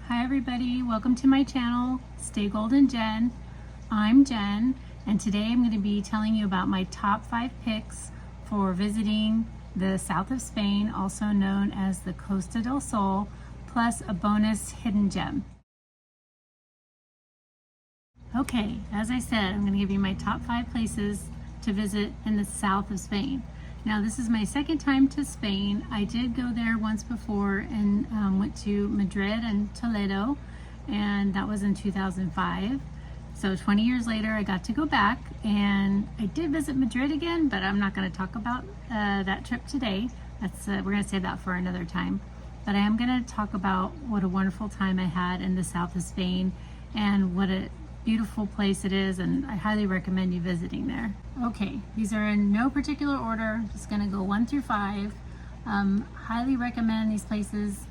Hi everybody, welcome to my channel, Stay Golden Jen. I'm Jen, and today I'm going to be telling you about my top 5 picks for visiting the south of Spain, also known as the Costa del Sol, plus a bonus hidden gem. Okay, as I said, I'm going to give you my top 5 places to visit in the south of Spain. Now, this is my second time to Spain. I did go there once before and went to Madrid and Toledo, and that was in 2005. So 20 years later, I got to go back, and I did visit Madrid again, but I'm not going to talk about that trip today. We're going to save that for another time. But I am going to talk about what a wonderful time I had in the south of Spain and what a beautiful place it is, and I highly recommend you visiting there. Okay, these are in no particular order. I'm just gonna go 1 through 5. Highly recommend these places.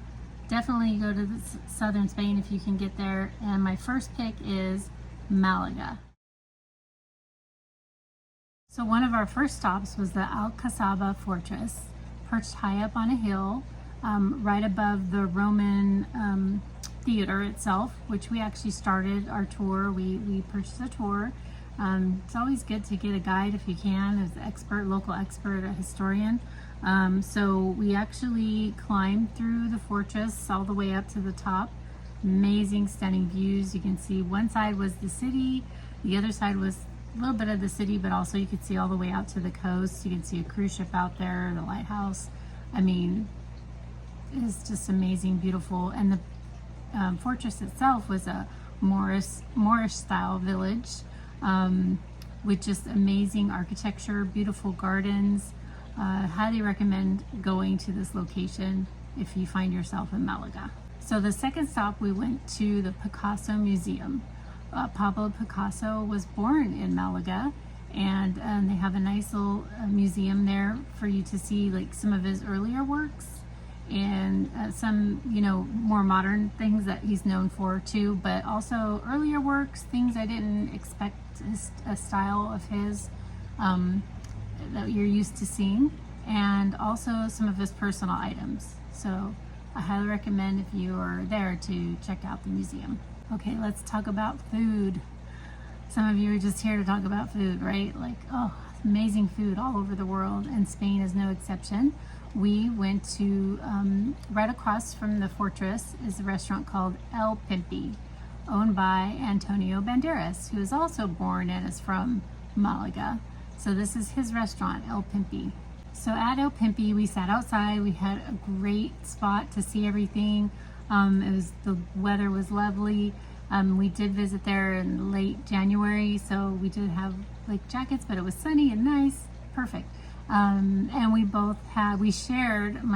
Definitely go to the southern Spain if you can get there. And my first pick is Malaga. So one of our first stops was the Alcazaba Fortress, perched high up on a hill, right above the Roman theater itself, which we actually started our tour. We purchased a tour. It's always good to get a guide if you can, as an expert, local expert, a historian. So we actually climbed through the fortress all the way up to the top. Amazing, stunning views. You can see one side was the city, the other side was a little bit of the city, but also you could see all the way out to the coast. You can see a cruise ship out there, the lighthouse. I mean, it's just amazing, beautiful. And the fortress itself was a Moorish style village with just amazing architecture, beautiful gardens. Highly recommend going to this location if you find yourself in Malaga. So the second stop, we went to the Picasso Museum. Pablo Picasso was born in Malaga, and they have a nice little museum there for you to see like some of his earlier works and some, more modern things that he's known for too, but also earlier works, things I didn't expect, a style of his that you're used to seeing, and also some of his personal items. So I highly recommend, if you are there, to check out the museum. Okay, let's talk about food. Some of you are just here to talk about food, right? Like, oh, amazing food all over the world, and Spain is no exception. We went to, right across from the fortress is a restaurant called El Pimpi, owned by Antonio Banderas, who is also born and is from Malaga. So this is his restaurant, El Pimpi. So at El Pimpi, we sat outside. We had a great spot to see everything. The weather was lovely. We did visit there in late January, so we did have like jackets, but it was sunny and nice, perfect. And my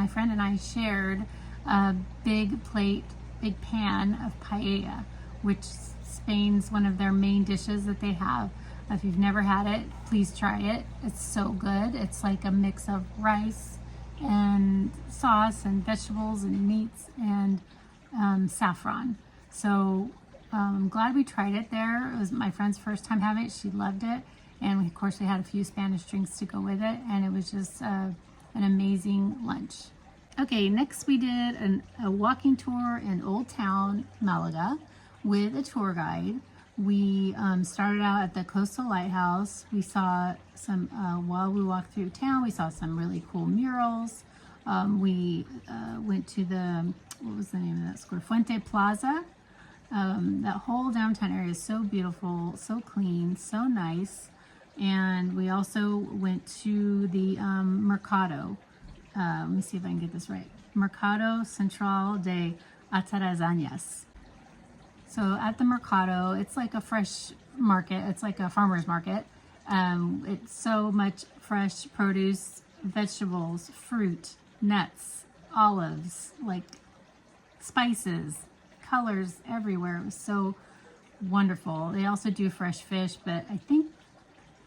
friend and I shared a big pan of paella, which Spain's one of their main dishes that they have. If you've never had it, please try it. It's so good. It's like a mix of rice and sauce and vegetables and meats and saffron. So I'm glad we tried it there. It was my friend's first time having it. She loved it. And of course, we had a few Spanish drinks to go with it, and it was just an amazing lunch. Okay, next we did a walking tour in Old Town, Malaga, with a tour guide. We started out at the Coastal Lighthouse. We saw some, while we walked through town, we saw some really cool murals. We went to what was the name of that square? Fuente Plaza. That whole downtown area is so beautiful, so clean, so nice. And we also went to the Mercado. Let me see if I can get this right. Mercado Central de Atarazanas. So at the Mercado, it's like a fresh market. It's like a farmer's market. It's so much fresh produce, vegetables, fruit, nuts, olives, like spices, colors everywhere. It was so wonderful. They also do fresh fish, but I think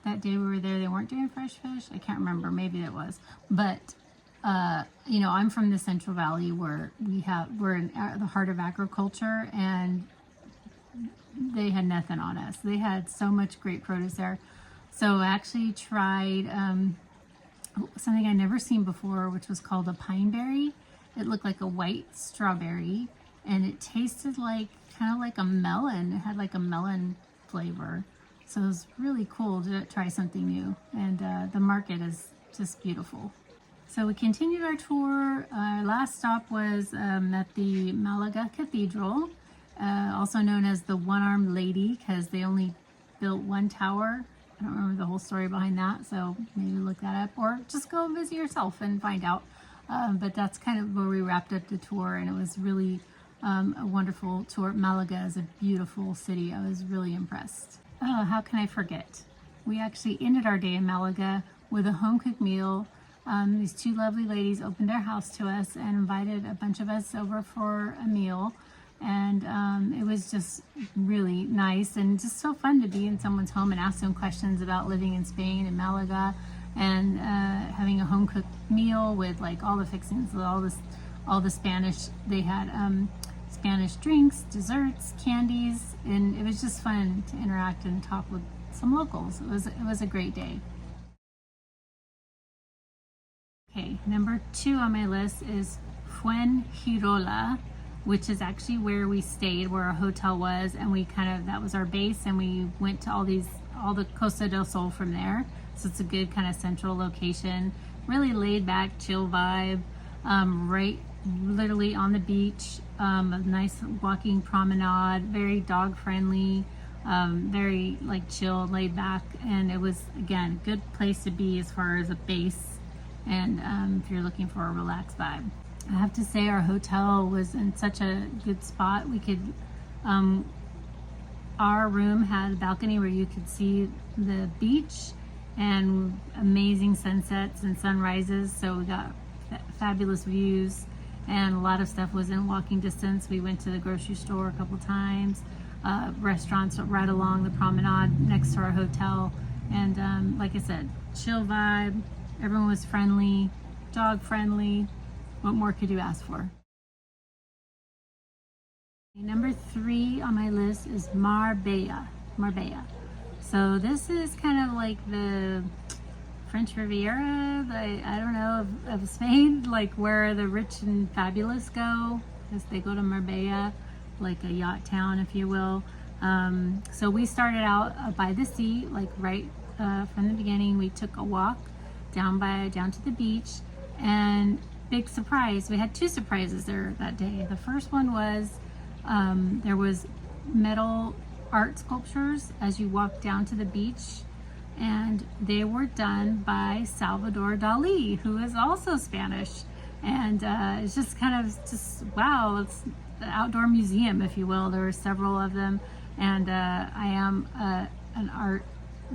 that day we were there, they weren't doing fresh fish. I can't remember. Maybe it was. But, I'm from the Central Valley, where we're in the heart of agriculture, and they had nothing on us. They had so much great produce there. So I actually tried something I'd never seen before, which was called a pine berry. It looked like a white strawberry, and it tasted like kind of like a melon. It had like a melon flavor. So it was really cool to try something new. And the market is just beautiful. So we continued our tour. Our last stop was at the Malaga Cathedral, also known as the One-Armed Lady, because they only built one tower. I don't remember the whole story behind that, so maybe look that up, or just go visit yourself and find out. But that's kind of where we wrapped up the tour, and it was really a wonderful tour. Malaga is a beautiful city. I was really impressed. Oh, how can I forget? We actually ended our day in Malaga with a home-cooked meal. These two lovely ladies opened their house to us and invited a bunch of us over for a meal. And it was just really nice and just so fun to be in someone's home and ask them questions about living in Spain and Malaga, and having a home-cooked meal with like all the fixings, all the Spanish. They had Spanish drinks, desserts, candies, and it was just fun to interact and talk with some locals. It was a great day. Okay, number 2 on my list is Fuengirola, which is actually where we stayed, where our hotel was, and that was our base, and we went to all the Costa del Sol from there. So it's a good kind of central location, really laid back, chill vibe, right literally on the beach, a nice walking promenade, very dog friendly, very like chill, laid back, and it was, again, a good place to be as far as a base, and if you're looking for a relaxed vibe. I have to say our hotel was in such a good spot. We could, our room had a balcony where you could see the beach and amazing sunsets and sunrises. So we got fabulous views, and a lot of stuff was in walking distance. We went to the grocery store a couple times, restaurants right along the promenade next to our hotel. And like I said, chill vibe. Everyone was friendly, dog friendly. What more could you ask for? Number 3 on my list is Marbella. So this is kind of like the French Riviera, I don't know, of Spain, like where the rich and fabulous go, as they go to Marbella, like a yacht town, if you will. So we started out by the sea, like right from the beginning. We took a walk down to the beach, and big surprise, we had 2 surprises there that day. The first one was there was metal art sculptures as you walk down to the beach, and they were done by Salvador Dali, who is also Spanish. And it's just kind of just wow, it's the outdoor museum, if you will. There were several of them, and I am an art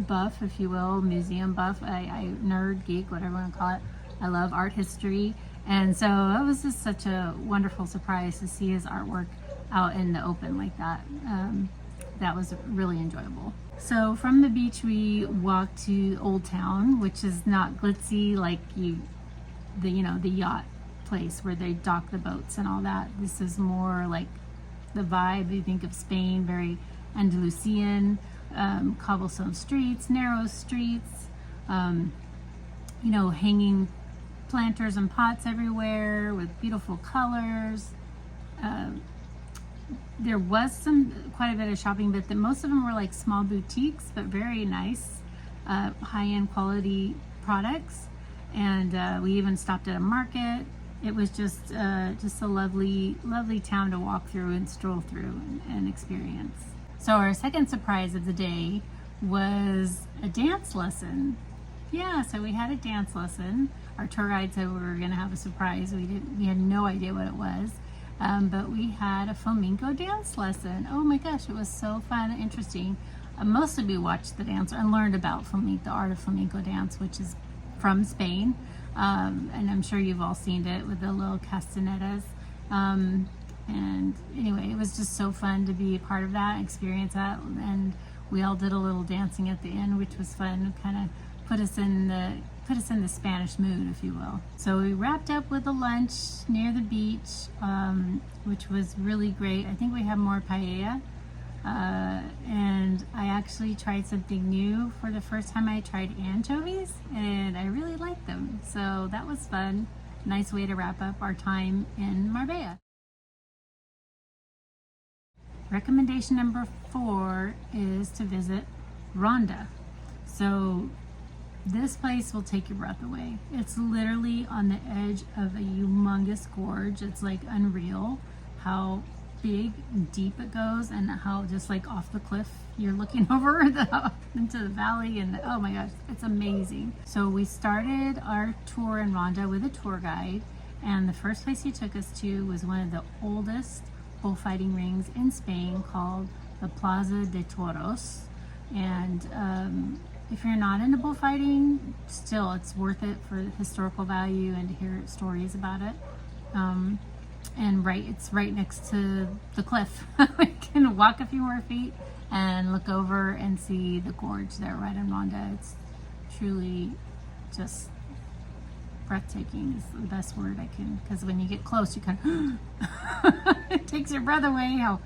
buff, if you will, museum buff. I nerd, geek, whatever you want to call it. I love art history, and so it was just such a wonderful surprise to see his artwork out in the open like that. That was really enjoyable. So from the beach we walked to Old Town, which is not glitzy like the yacht place where they dock the boats and all that. This is more like the vibe you think of Spain, very Andalusian, cobblestone streets, narrow streets, hanging planters and pots everywhere with beautiful colors. There was quite a bit of shopping, but most of them were like small boutiques, but very nice, high-end quality products. And we even stopped at a market. It was just a lovely town to walk through and stroll through and experience. So our second surprise of the day was a dance lesson. Yeah, so we had a dance lesson. Our tour guide said we were going to have a surprise. We had no idea what it was, but we had a flamenco dance lesson. Oh my gosh, it was so fun and interesting. Mostly we watched the dance and learned about the art of flamenco dance, which is from Spain, and I'm sure you've all seen it with the little castanetas. And anyway, it was just so fun to be a part of that, experience that, and we all did a little dancing at the end, which was fun. Kind of put us in the Spanish mood, if you will. So we wrapped up with a lunch near the beach, which was really great. I think we had more paella, and I actually tried something new. For the first time I tried anchovies, and I really liked them. So that was fun. Nice way to wrap up our time in Marbella. Recommendation number 4 is to visit Ronda. So this place will take your breath away. It's literally on the edge of a humongous gorge. It's like unreal how big and deep it goes, and how just like off the cliff you're looking over into the valley, and oh my gosh, it's amazing. So we started our tour in Ronda with a tour guide, and the first place he took us to was one of the oldest bullfighting rings in Spain called the Plaza de Toros. And if you're not into bullfighting, still it's worth it for the historical value and to hear stories about it. And it's right next to the cliff. We can walk a few more feet and look over and see the gorge there right in Ronda. It's truly just breathtaking is the best word I can, because when you get close you kind of it takes your breath away how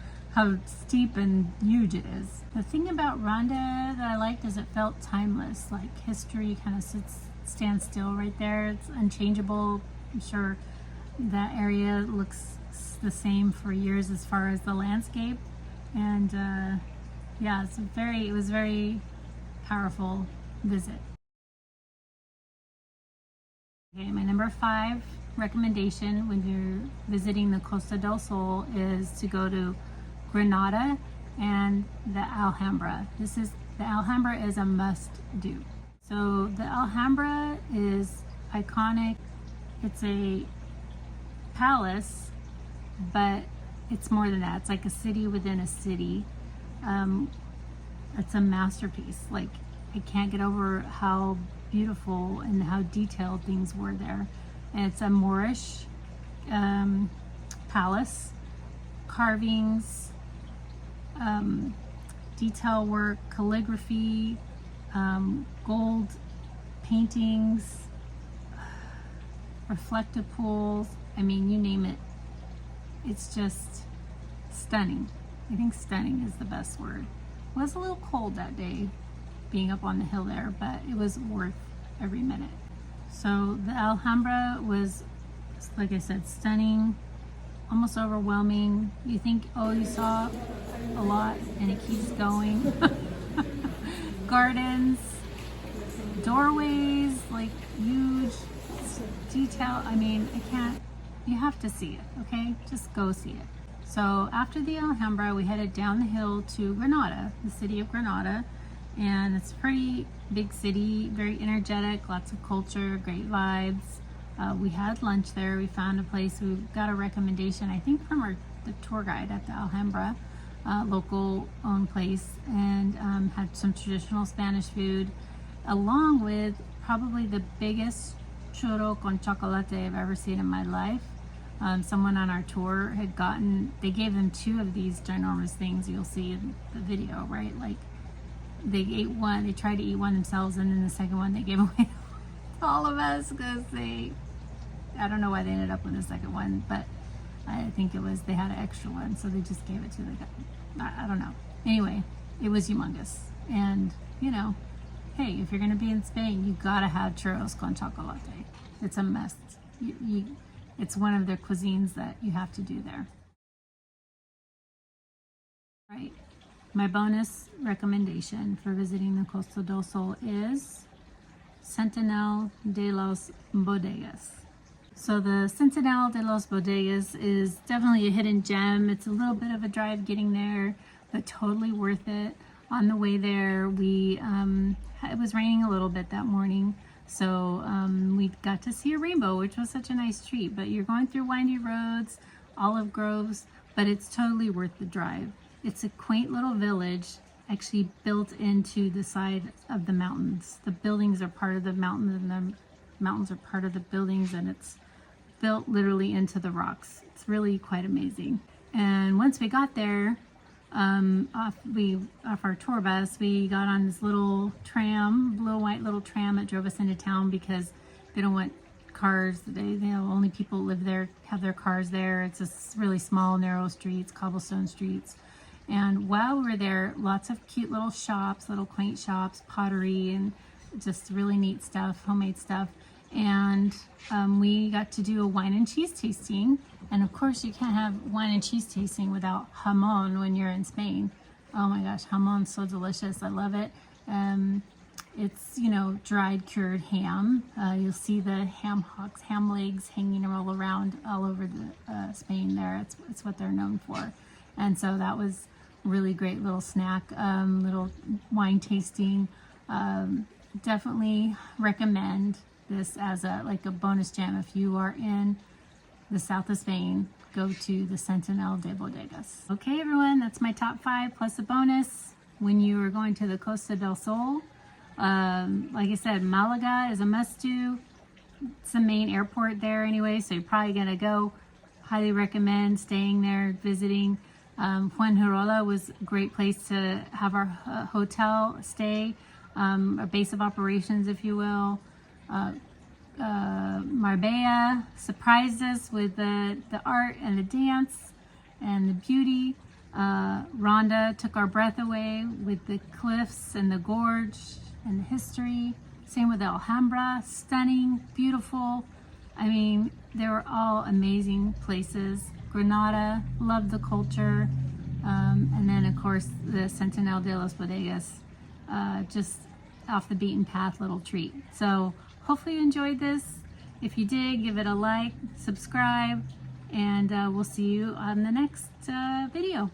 steep and huge it is. The thing about Ronda that I liked is it felt timeless, like history kind of stands still right there. It's unchangeable. I'm sure that area looks the same for years as far as the landscape, and yeah, it was very powerful visit. Okay, my number 5 recommendation when you're visiting the Costa del Sol is to go to Granada and the Alhambra. The Alhambra is a must do. So the Alhambra is iconic. It's a palace, but it's more than that. It's like a city within a city. It's a masterpiece. Like, I can't get over how beautiful and how detailed things were there. And it's a Moorish palace. Carvings, detail work, calligraphy, gold paintings, reflective pools. I mean, you name it. It's just stunning. I think stunning is the best word. It was a little cold that day being up on the hill there, but it was worth every minute. So the Alhambra was, like I said, stunning, almost overwhelming. You think, oh, you saw a lot, and it keeps going. Gardens, doorways, like huge detail. I mean, you have to see it, okay? Just go see it. So after the Alhambra, we headed down the hill to Granada, the city of Granada. And it's a pretty big city, very energetic, lots of culture, great vibes. We had lunch there. We found a place. We got a recommendation, I think, from the tour guide at the Alhambra, local owned place, and had some traditional Spanish food, along with probably the biggest churro con chocolate I've ever seen in my life. Someone on our tour they gave them 2 of these ginormous things you'll see in the video, right? Like, they ate one, they tried to eat one themselves, and then the second one they gave away to all of us because I don't know why they ended up with the second one, but I think it was they had an extra one, so they just gave it to the guy. I don't know. Anyway, it was humongous. And, you know, hey, if you're going to be in Spain, you gotta have churros con chocolate. It's a must. It's one of their cuisines that you have to do there. Right. My bonus recommendation for visiting the Costa del Sol is Centinel de los Bodegas. So the Centinel de los Bodegas is definitely a hidden gem. It's a little bit of a drive getting there, but totally worth it. On the way there, it was raining a little bit that morning, so we got to see a rainbow, which was such a nice treat. But you're going through windy roads, olive groves, but it's totally worth the drive. It's a quaint little village actually built into the side of the mountains. The buildings are part of the mountains, and the mountains are part of the buildings, and it's built literally into the rocks. It's really quite amazing. And once we got there, off our tour bus, we got on this little tram, blue and white little tram that drove us into town, because they don't want cars. Only people live there have their cars there. It's just really small, narrow streets, cobblestone streets. And while we were there, lots of cute little shops, little quaint shops, pottery, and just really neat stuff, homemade stuff. And we got to do a wine and cheese tasting And of course, you can't have wine and cheese tasting without jamon when you're in Spain. Oh my gosh, jamon's so delicious. I love it. It's, you know, dried cured ham. You'll see the ham hocks, ham legs hanging all around, all over the Spain there. It's what they're known for. And so that was really great little snack, little wine tasting. Definitely recommend this as like a bonus gem if you are in the south of Spain. Go to the Centinel de Bodegas. Okay, everyone, that's my top 5 plus a bonus when you are going to the Costa del Sol. Like I said, Malaga is a must-do. It's the main airport there anyway, so you're probably gonna go. Highly recommend staying there, visiting. Fuengirola was a great place to have our hotel stay, a base of operations, if you will. Marbella surprised us with the art and the dance and the beauty. Rhonda took our breath away with the cliffs and the gorge and the history. Same with Alhambra, stunning, beautiful. I mean, they were all amazing places. Granada, loved the culture. And then of course the Centinel de los Bodegas, just off the beaten path little treat. So hopefully you enjoyed this. If you did, give it a like, subscribe, and we'll see you on the next video.